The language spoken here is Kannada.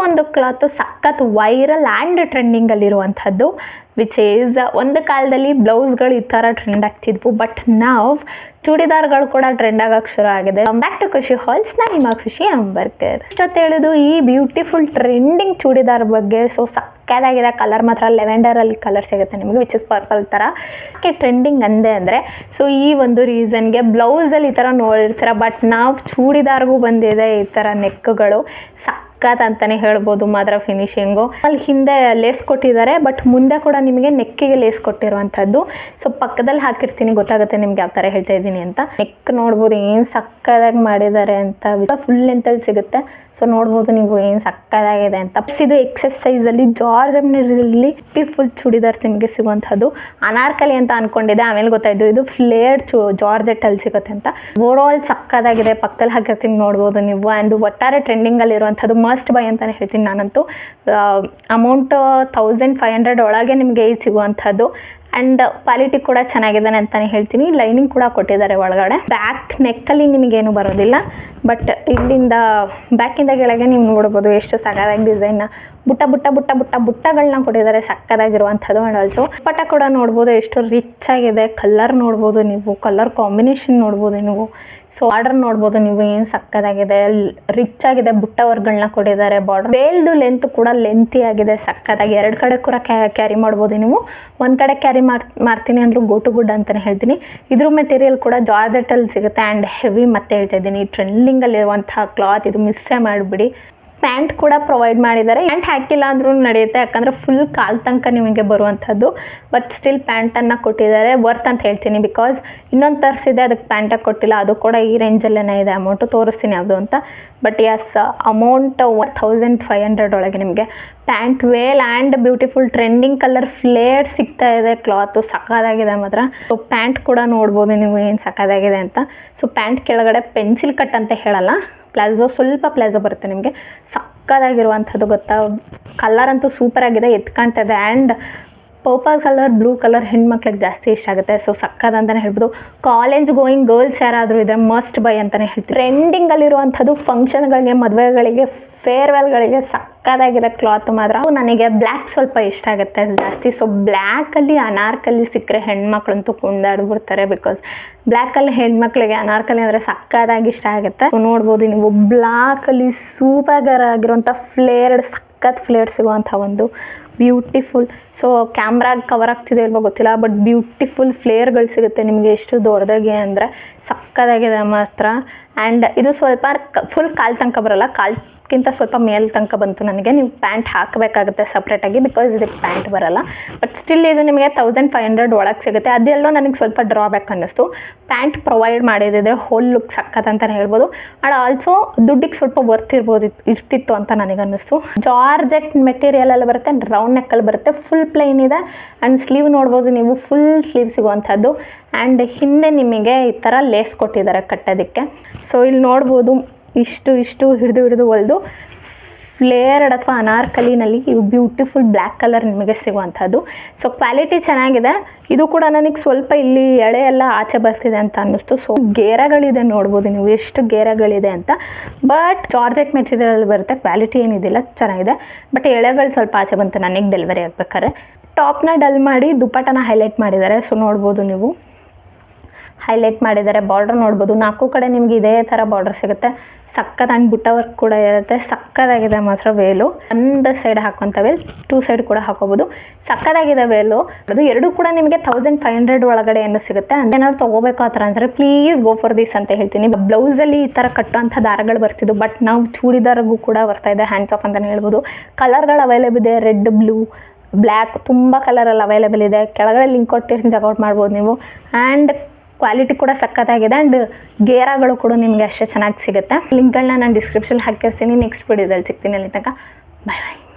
ಒಂದು ಕ್ಲಾತ್ ಸಖತ್ ವೈರಲ್ ಆ್ಯಂಡ್ ಟ್ರೆಂಡಿಂಗಲ್ಲಿರುವಂಥದ್ದು, ವಿಚ್ ಈಸ್ ಒಂದು ಕಾಲದಲ್ಲಿ ಬ್ಲೌಸ್ಗಳು ಈ ಥರ ಟ್ರೆಂಡ್ ಆಗ್ತಿದ್ವು, ಬಟ್ ನಾವು ಚೂಡಿದಾರ್ಗಳು ಕೂಡ ಟ್ರೆಂಡ್ ಆಗೋಕ್ಕೆ ಶುರು ಆಗಿದೆ. ಬ್ಯಾಕ್ ಟು ಖುಷಿ ಹಾಲ್ಸ್, ನಾನು ನಿಮ್ಮ ಖುಷಿ ಅಂಬರ್ಕರ್. ಇಷ್ಟೊತ್ತು ಹೇಳೋದು ಈ ಬ್ಯೂಟಿಫುಲ್ ಟ್ರೆಂಡಿಂಗ್ ಚೂಡಿದಾರ್ ಬಗ್ಗೆ. ಸೊ ಸಕ್ಕದಾಗಿದೆ, ಕಲರ್ ಮಾತ್ರ ಲೆವೆಂಡರಲ್ಲಿ ಕಲರ್ ಸಿಗುತ್ತೆ ನಿಮಗೆ, ವಿಚ್ ಇಸ್ ಪರ್ಪಲ್ ಥರ. ಯಾಕೆ ಟ್ರೆಂಡಿಂಗ್ ಅಂದೆ ಅಂದರೆ, ಸೊ ಈ ಒಂದು ರೀಸನ್ಗೆ ಬ್ಲೌಸಲ್ಲಿ ಈ ಥರ ನೋಡಿರ್ತೀರ, ಬಟ್ ನಾವು ಚೂಡಿದಾರ್ಗೂ ಬಂದಿದೆ ಈ ಥರ ನೆಕ್ಗಳು. ಸಕ್ಕತ್ ಅಂತಲೇ ಹೇಳ್ಬೋದು ಮಾತ್ರ ಫಿನಿಶಿಂಗು. ಅಲ್ಲಿ ಹಿಂದೆ ಲೇಸ್ ಕೊಟ್ಟಿದ್ದಾರೆ, ಬಟ್ ಮುಂದೆ ಕೂಡ ನಿಮಗೆ ನೆಕ್ಕಿಗೆ ಲೇಸ್ ಕೊಟ್ಟಿರುವಂಥದ್ದು. ಸೊ ಪಕ್ಕದಲ್ಲಿ ಹಾಕಿರ್ತೀನಿ, ಗೊತ್ತಾಗುತ್ತೆ ನಿಮ್ಗೆ ಯಾವ ಥರ ಹೇಳ್ತಾ ಇದ್ದೀನಿ ಅಂತ. ನೆಕ್ ನೋಡ್ಬೋದು ಏನು ಸಕ್ಕದಾಗಿ ಮಾಡಿದ್ದಾರೆ ಅಂತ, ಫುಲ್ ಲೆಂತಲ್ಲಿ ಸಿಗುತ್ತೆ. ಸೊ ನೋಡ್ಬೋದು ನೀವು ಏನು ಸಕ್ಕದಾಗಿದೆ ಅಂತ. ಇದು ಎಕ್ಸಸೈಸಲ್ಲಿ ಜಾರ್ಜಲ್ಲಿ ಫುಲ್ ಚೂಡಿದಾರ್ಸ್ ನಿಮಗೆ ಸಿಗುವಂಥದ್ದು. ಅನಾರ್ಕಲಿ ಅಂತ ಅನ್ಕೊಂಡಿದ್ದೆ, ಆಮೇಲೆ ಗೊತ್ತಾಯಿತು ಇದು ಫ್ಲೇರ್ಡ್ ಜಾರ್ಜೆಟ್ಟಲ್ಲಿ ಸಿಗುತ್ತೆ ಅಂತ. ಓವರ್ ಆಲ್ ಸಕ್ಕದಾಗಿದೆ, ಪಕ್ಕದಲ್ಲಿ ಹಾಕಿರ್ತೀನಿ ನೋಡ್ಬೋದು ನೀವು. ಆ್ಯಂಡ್ ಒಟ್ಟಾರೆ ಟ್ರೆಂಡಿಂಗಲ್ಲಿರುವಂಥದ್ದು ಮಸ್ಟ್ ಬೈ ಅಂತಲೇ ಹೇಳ್ತೀನಿ ನಾನಂತೂ. ಅಮೌಂಟ್ 1500 ಒಳಗೆ ನಿಮಗೆ ಸಿಗುವಂಥದ್ದು. ಆ್ಯಂಡ್ ಕ್ವಾಲಿಟಿ ಕೂಡ ಚೆನ್ನಾಗಿದೆ ಅಂತಲೇ ಹೇಳ್ತೀನಿ. ಲೈನಿಂಗ್ ಕೂಡ ಕೊಟ್ಟಿದ್ದಾರೆ ಒಳಗಡೆ. ಬ್ಯಾಕ್ ನೆಕ್ಕಲ್ಲಿ ನಿಮಗೇನು ಬರೋದಿಲ್ಲ, ಬಟ್ ಇಲ್ಲಿಂದ ಬ್ಯಾಕಿಂದ ಕೆಳಗೆ ನೀವು ನೋಡ್ಬೋದು ಎಷ್ಟು ಸಕ್ಕದಾಗಿ ಡಿಸೈನ್ನ ಬುಟ್ಟಗಳನ್ನ ಕೊಟ್ಟಿದ್ದಾರೆ, ಸಕ್ಕದಾಗಿರುವಂಥದ್ದು. ಆ್ಯಂಡ್ ಆಲ್ಸೋ ಪಟ ಕೂಡ ನೋಡ್ಬೋದು ಎಷ್ಟು ರಿಚ್ ಆಗಿದೆ. ಕಲರ್ ನೋಡ್ಬೋದು ನೀವು, ಕಲರ್ ಕಾಂಬಿನೇಷನ್ ನೋಡ್ಬೋದು ನೀವು. ಸೊ ಬಾರ್ಡರ್ ನೋಡ್ಬೋದು ನೀವು ಏನು ಸಕ್ಕದಾಗಿದೆ, ರಿಚ್ ಆಗಿದೆ. ಬುಟ್ಟ ವರ್ಕ್ಗಳನ್ನ ಕೊಟ್ಟಿದ್ದಾರೆ. ಬಾರ್ಡರ್ ವೇಲ್ದು ಲೆಂತ್ ಕೂಡ ಲೆಂತಿ ಆಗಿದೆ, ಸಕ್ಕದಾಗಿ. ಎರಡು ಕಡೆ ಕೂಡ ಕ್ಯಾರಿ ಮಾಡ್ಬೋದು ನೀವು. ಒಂದು ಕಡೆ ಕ್ಯಾರಿ ಮಾಡ್ತೀನಿ ಅಂದರೂ ಗೋ ಟು ಗುಡ್ ಅಂತಲೇ ಹೇಳ್ತೀನಿ. ಇದ್ರ ಮೆಟೀರಿಯಲ್ ಕೂಡ ಜಾರ್ಜೆಟ್ಟಲ್ಲಿ ಸಿಗುತ್ತೆ ಆ್ಯಂಡ್ ಹೆವಿ. ಮತ್ತೆ ಹೇಳ್ತಾ ಇದ್ದೀನಿ, ಟ್ರೆಂಡಿಂಗಲ್ಲಿರುವಂಥ ಕ್ಲಾತ್ ಇದು, ಮಿಸ್ಸೇ ಮಾಡಿಬಿಡಿ. ಪ್ಯಾಂಟ್ ಕೂಡ ಪ್ರೊವೈಡ್ ಮಾಡಿದ್ದಾರೆ. ಪ್ಯಾಂಟ್ ಹಾಕಿಲ್ಲ ಅಂದ್ರೂ ನಡೆಯುತ್ತೆ, ಯಾಕಂದರೆ ಫುಲ್ ಕಾಲು ತನಕ ನಿಮಗೆ ಬರುವಂಥದ್ದು. ಬಟ್ ಸ್ಟಿಲ್ ಪ್ಯಾಂಟನ್ನು ಕೊಟ್ಟಿದ್ದಾರೆ, ವರ್ತ್ ಅಂತ ಹೇಳ್ತೀನಿ. ಬಿಕಾಸ್ ಇನ್ನೊಂದು ತರಿಸಿದೆ, ಅದಕ್ಕೆ ಪ್ಯಾಂಟಾಗಿ ಕೊಟ್ಟಿಲ್ಲ. ಅದು ಕೂಡ ಈ ರೇಂಜಲ್ಲೇ ಇದೆ. ಅಮೌಂಟು ತೋರಿಸ್ತೀನಿ ಯಾವುದು ಅಂತ. ಬಟ್ ಎಸ್, ಅಮೌಂಟ್ 1500 ಒಳಗೆ ನಿಮಗೆ ಪ್ಯಾಂಟ್ ವೇಲ್ and beautiful trending colour flare ಸಿಗ್ತಾ ಇದೆ. ಕ್ಲಾತು ಸಕ್ಕದಾಗಿದೆ ಮಾತ್ರ. ಸೊ ಪ್ಯಾಂಟ್ ಕೂಡ ನೋಡ್ಬೋದು ನೀವು ಏನು ಸಕ್ಕದಾಗಿದೆ ಅಂತ. ಸೊ ಪ್ಯಾಂಟ್ ಕೆಳಗಡೆ ಪೆನ್ಸಿಲ್ ಕಟ್ ಅಂತ ಹೇಳಲ್ಲ, ಪ್ಲಾಜೋ, ಸ್ವಲ್ಪ ಪ್ಲಾಜೋ ಬರುತ್ತೆ ನಿಮಗೆ. ಸಕ್ಕದಾಗಿರುವಂಥದ್ದು ಗೊತ್ತಾ. ಕಲರ್ ಅಂತೂ ಸೂಪರಾಗಿದೆ, ಎತ್ಕಾಣ್ತದೆ. And purple colour, blue colour ಹೆಣ್ಮಕ್ಳಿಗೆ ಜಾಸ್ತಿ ಇಷ್ಟ ಆಗುತ್ತೆ. ಸೊ ಸಕ್ಕದ ಅಂತಲೇ ಹೇಳ್ಬೋದು. ಕಾಲೇಜ್ ಗೋಯಿಂಗ್ ಗರ್ಲ್ಸ್ ಯಾರಾದರೂ ಇದ್ದರೆ ಮಸ್ಟ್ ಬೈ ಅಂತಲೇ ಹೇಳ್ತೀನಿ. ಟ್ರೆಂಡಿಂಗಲ್ಲಿರುವಂಥದ್ದು ಫಂಕ್ಷನ್ಗಳಿಗೆ, ಮದುವೆಗಳಿಗೆ, ಫೇರ್ವೆಲ್ಗಳಿಗೆ ಸಕ್ಕದಾಗಿದೆ ಕ್ಲಾತ್ ಮಾತ್ರ. ನನಗೆ ಬ್ಲ್ಯಾಕ್ ಸ್ವಲ್ಪ ಇಷ್ಟ ಆಗುತ್ತೆ ಜಾಸ್ತಿ. ಸೊ ಬ್ಲ್ಯಾಕಲ್ಲಿ ಅನಾರ್ಕಲಿ ಸಿಕ್ಕರೆ ಹೆಣ್ಮಕ್ಳಂತೂ ಕುಂದಾಡ್ಬಿಡ್ತಾರೆ. ಬಿಕಾಸ್ ಬ್ಲ್ಯಾಕಲ್ಲಿ ಹೆಣ್ಮಕ್ಳಿಗೆ ಅನಾರ್ಕಲಿ ಅಂದರೆ ಸಕ್ಕದಾಗಿ ಇಷ್ಟ ಆಗುತ್ತೆ. ಸೊ ನೋಡ್ಬೋದು ನೀವು, ಬ್ಲ್ಯಾಕಲ್ಲಿ ಸೂಪರ್ ಆಗಿರುವಂಥ ಸಖತ್ ಫ್ಲೇರ್ ಸಿಗುವಂಥ ಒಂದು ಬ್ಯೂಟಿಫುಲ್. ಸೊ ಕ್ಯಾಮ್ರಾಗೆ ಕವರ್ ಆಗ್ತಿದೆ ಇಲ್ವೋ ಗೊತ್ತಿಲ್ಲ, ಬಟ್ ಬ್ಯೂಟಿಫುಲ್ ಫ್ಲೇರ್ಗಳು ಸಿಗುತ್ತೆ ನಿಮಗೆ. ಎಷ್ಟು ದೊಡ್ಡದಾಗಿ ಅಂದರೆ ಸಕ್ಕದಾಗಿದೆ ಮಾತ್ರ. ಆ್ಯಂಡ್ ಇದು ಸ್ವಲ್ಪ ಫುಲ್ ಕಾಲು ತನಕ ಬರೋಲ್ಲ, ಕಾಲ್ಗಿಂತ ಸ್ವಲ್ಪ ಮೇಲ್ ತನಕ ಬಂತು ನನಗೆ. ನೀವು ಪ್ಯಾಂಟ್ ಹಾಕಬೇಕಾಗುತ್ತೆ ಸಪ್ರೇಟಾಗಿ, ಬಿಕಾಸ್ ಇದಕ್ಕೆ ಪ್ಯಾಂಟ್ ಬರೋಲ್ಲ. ಬಟ್ ಸ್ಟಿಲ್ ಇದು ನಿಮಗೆ 1500 ಒಳಗೆ ಸಿಗುತ್ತೆ. ಅದೆಲ್ಲೋ ನನಗೆ ಸ್ವಲ್ಪ ಡ್ರಾಬ್ಯಾಕ್ ಅನ್ನಿಸ್ತು. ಪ್ಯಾಂಟ್ ಪ್ರೊವೈಡ್ ಮಾಡಿದ್ರೆ ಹೋಲ್ ಲುಕ್ ಸಕ್ಕತ್ ಅಂತಲೇ ಹೇಳ್ಬೋದು. ಆ್ಯಂಡ್ ಆಲ್ಸೋ ದುಡ್ಡಿಗೆ ಸ್ವಲ್ಪ ವರ್ತ್ ಇರ್ತಿತ್ತು ಅಂತ ನನಗನ್ನಿಸ್ತು. ಜಾರ್ಜೆಟ್ ಮೆಟೀರಿಯಲಲ್ಲಿ ಬರುತ್ತೆ, ರೌಂಡ್ ನೆಕ್ಕಲ್ಲಿ ಬರುತ್ತೆ, ಫುಲ್ ಪ್ಲೈನ್ ಇದೆ. ಆ್ಯಂಡ್ ಸ್ಲೀವ್ ನೋಡ್ಬೋದು ನೀವು, ಫುಲ್ ಸ್ಲೀವ್ ಸಿಗುವಂಥದ್ದು. ಆ್ಯಂಡ್ ಹಿಂದೆ ನಿಮಗೆ ಈ ಥರ ಲೇಸ್ ಕೊಟ್ಟಿದ್ದಾರೆ ಕಟ್ಟೋದಕ್ಕೆ. ಸೊ ಇಲ್ಲಿ ನೋಡ್ಬೋದು, ಇಷ್ಟು ಹಿಡಿದು ಹೊಲಿದು ಫ್ಲೇರ್ಡ್ ಅಥವಾ ಅನಾರ್ಕಲಿನಲ್ಲಿ ಇವು ಬ್ಯೂಟಿಫುಲ್ ಬ್ಲ್ಯಾಕ್ ಕಲರ್ ನಿಮಗೆ ಸಿಗುವಂಥದ್ದು. ಸೊ ಕ್ವಾಲಿಟಿ ಚೆನ್ನಾಗಿದೆ. ಇದು ಕೂಡ ನನಗೆ ಸ್ವಲ್ಪ ಇಲ್ಲಿ ಎಳೆ ಎಲ್ಲ ಆಚೆ ಬರ್ತಿದೆ ಅಂತ ಅನ್ನಿಸ್ತು. ಸೊ ಗೇರಗಳಿದೆ ನೋಡ್ಬೋದು ನೀವು, ಎಷ್ಟು ಗೇರಗಳಿದೆ ಅಂತ. ಬಟ್ ಜಾರ್ಜೆಟ್ ಮೆಟೀರಿಯಲ್ ಬರುತ್ತೆ, ಕ್ವಾಲಿಟಿ ಏನಿದಿಲ್ಲ, ಚೆನ್ನಾಗಿದೆ. ಬಟ್ ಎಳೆಗಳು ಸ್ವಲ್ಪ ಆಚೆ ಬಂತು ನನಗೆ ಡೆಲಿವರಿ ಆಗ್ಬೇಕಾದ್ರೆ. ಟಾಪ್ನ ಡಲ್ ಮಾಡಿ ದುಪ್ಪಟ್ಟನ ಹೈಲೈಟ್ ಮಾಡಿದ್ದಾರೆ. ಸೊ ನೋಡ್ಬೋದು ನೀವು, ಹೈಲೈಟ್ ಮಾಡಿದ್ದಾರೆ. ಬಾರ್ಡರ್ ನೋಡ್ಬೋದು, 4 ಕಡೆ ನಿಮ್ಗೆ ಇದೇ ಥರ ಬಾರ್ಡರ್ ಸಿಗುತ್ತೆ. ಸಕ್ಕತ್. ಆ್ಯಂಡ್ ಬುಟ್ಟ ವರ್ಕ್ ಕೂಡ ಇರುತ್ತೆ, ಸಕ್ಕದಾಗಿದೆ ಮಾತ್ರ. ವೇಲು ಒಂದು ಸೈಡ್ ಹಾಕೋಂಥ ವೇಲ್, 2 ಸೈಡ್ ಕೂಡ ಹಾಕೋಬೋದು. ಸಕ್ಕದಾಗಿದೆ ವೇಲು. ಅದು ಎರಡೂ ಕೂಡ ನಿಮಗೆ 1500 ಒಳಗಡೆ ಏನು ಸಿಗುತ್ತೆ. ಏನಾದ್ರು ತೊಗೋಬೇಕು ಆ ಥರ ಅಂದರೆ ಪ್ಲೀಸ್ ಗೋ ಫಾರ್ ದಿಸ್ ಅಂತ ಹೇಳ್ತೀನಿ. ಬ್ಲೌಸಲ್ಲಿ ಈ ಥರ ಕಟ್ಟುವಂಥ ದಾರಗಳು ಬರ್ತಿದ್ದು, ಬಟ್ ನಾವು ಚೂಡಿದಾರ್ಗೂ ಕೂಡ ಬರ್ತಾ ಇದೆ, ಹ್ಯಾಂಡ್ಸ್ ಆಫ್ ಅಂತಲೇ ಹೇಳ್ಬೋದು. ಕಲರ್ಗಳು ಅವೈಲೇಬಲ್ ಇದೆ, ರೆಡ್, ಬ್ಲೂ, ಬ್ಲ್ಯಾಕ್, ತುಂಬ ಕಲರಲ್ಲಿ ಅವೈಲೇಬಲ್ ಇದೆ. ಕೆಳಗಡೆ ಲಿಂಕ್ ಕೊಟ್ಟಿರ್ತೀನಿ, ಚೆಕ್ಔಟ್ ಮಾಡ್ಬೋದು ನೀವು. ಆ್ಯಂಡ್ ಕ್ವಾಲಿಟಿ ಕೂಡ ಸಕ್ಕತ್ತಾಗಿದೆ. ಆ್ಯಂಡ್ ಗೇರಾಗಳು ಕೂಡ ನಿಮಗೆ ಅಷ್ಟೇ ಚೆನ್ನಾಗಿ ಸಿಗುತ್ತೆ. ಲಿಂಕ್ಗಳನ್ನ ನಾನು ಡಿಸ್ಕ್ರಿಪ್ಷನ್ ಹಾಕಿರ್ತೀನಿ. ನೆಕ್ಸ್ಟ್ ವಿಡಿಯೋದಲ್ಲಿ ಸಿಗ್ತೀನಿ. ಅಲ್ಲಿ ತನಕ ಬಾಯ್ ಬಾಯ್.